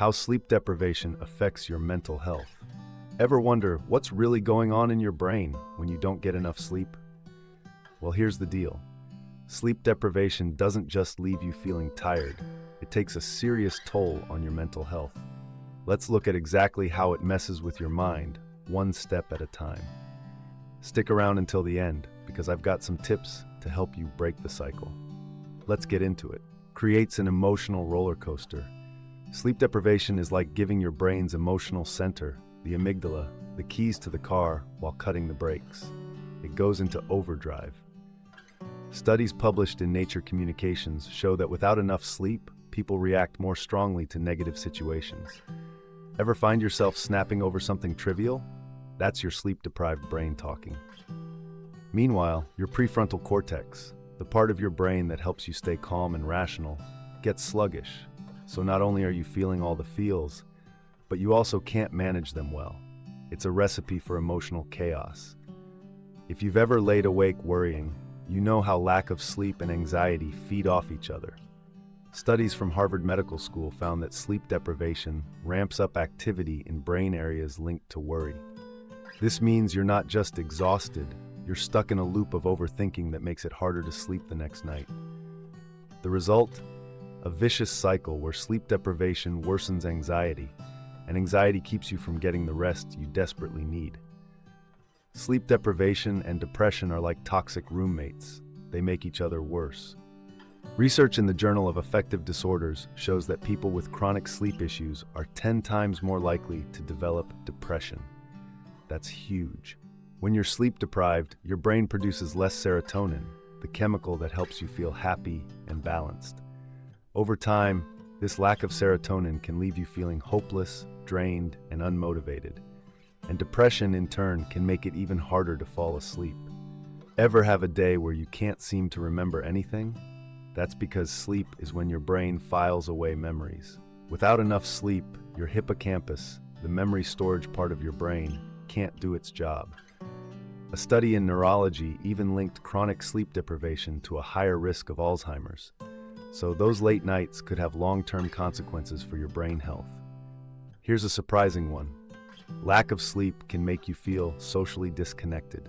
How sleep deprivation affects your mental health. Ever wonder what's really going on in your brain when you don't get enough sleep? Well, here's the deal. Sleep deprivation doesn't just leave you feeling tired. It takes a serious toll on your mental health. Let's look at exactly how it messes with your mind, one step at a time. Stick around until the end, because I've got some tips to help you break the cycle. Let's get into it. Creates an emotional roller coaster. Sleep deprivation is like giving your brain's emotional center, the amygdala, the keys to the car while cutting the brakes. It goes into overdrive. Studies published in Nature Communications show that without enough sleep, people react more strongly to negative situations. Ever find yourself snapping over something trivial? That's your sleep-deprived brain talking. Meanwhile, your prefrontal cortex, the part of your brain that helps you stay calm and rational, gets sluggish. So not only are you feeling all the feels, but you also can't manage them well. It's a recipe for emotional chaos. If you've ever laid awake worrying, you know how lack of sleep and anxiety feed off each other. Studies from Harvard Medical School found that sleep deprivation ramps up activity in brain areas linked to worry. This means you're not just exhausted, you're stuck in a loop of overthinking that makes it harder to sleep the next night. The result? A vicious cycle where sleep deprivation worsens anxiety, and anxiety keeps you from getting the rest you desperately need. Sleep deprivation and depression are like toxic roommates. They make each other worse. Research in the Journal of Affective Disorders shows that people with chronic sleep issues are 10 times more likely to develop depression. That's huge. When you're sleep deprived, your brain produces less serotonin, the chemical that helps you feel happy and balanced. Over time, this lack of serotonin can leave you feeling hopeless, drained, and unmotivated. And depression, in turn, can make it even harder to fall asleep. Ever have a day where you can't seem to remember anything? That's because sleep is when your brain files away memories. Without enough sleep, your hippocampus, the memory storage part of your brain, can't do its job. A study in neurology even linked chronic sleep deprivation to a higher risk of Alzheimer's. So those late nights could have long-term consequences for your brain health. Here's a surprising one. Lack of sleep can make you feel socially disconnected.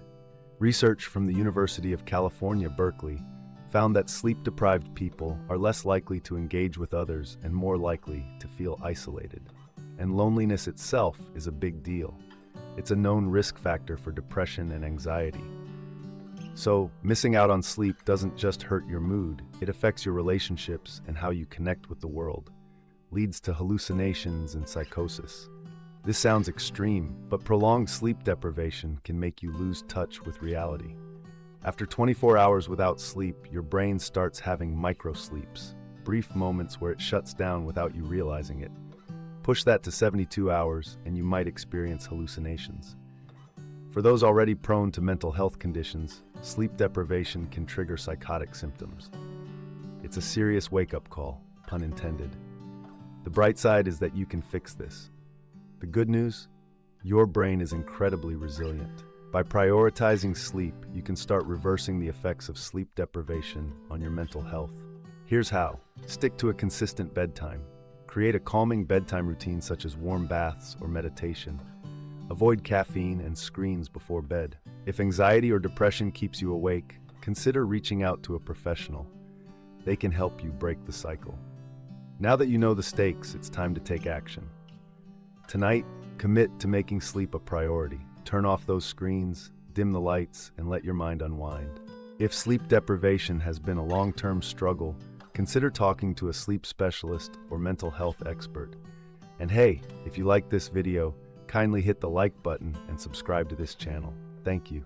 Research from the University of California, Berkeley, found that sleep-deprived people are less likely to engage with others and more likely to feel isolated. And loneliness itself is a big deal. It's a known risk factor for depression and anxiety. So, missing out on sleep doesn't just hurt your mood, it affects your relationships and how you connect with the world. Leads to hallucinations and psychosis. This sounds extreme, but prolonged sleep deprivation can make you lose touch with reality. After 24 hours without sleep, your brain starts having microsleeps, brief moments where it shuts down without you realizing it. Push that to 72 hours and you might experience hallucinations. For those already prone to mental health conditions, sleep deprivation can trigger psychotic symptoms. It's a serious wake-up call, pun intended. The bright side is that you can fix this. The good news? Your brain is incredibly resilient. By prioritizing sleep, you can start reversing the effects of sleep deprivation on your mental health. Here's how. Stick to a consistent bedtime. Create a calming bedtime routine such as warm baths or meditation. Avoid caffeine and screens before bed. If anxiety or depression keeps you awake, consider reaching out to a professional. They can help you break the cycle. Now that you know the stakes, it's time to take action. Tonight, commit to making sleep a priority. Turn off those screens, dim the lights, and let your mind unwind. If sleep deprivation has been a long-term struggle, consider talking to a sleep specialist or mental health expert. And hey, if you like this video, kindly hit the like button and subscribe to this channel. Thank you.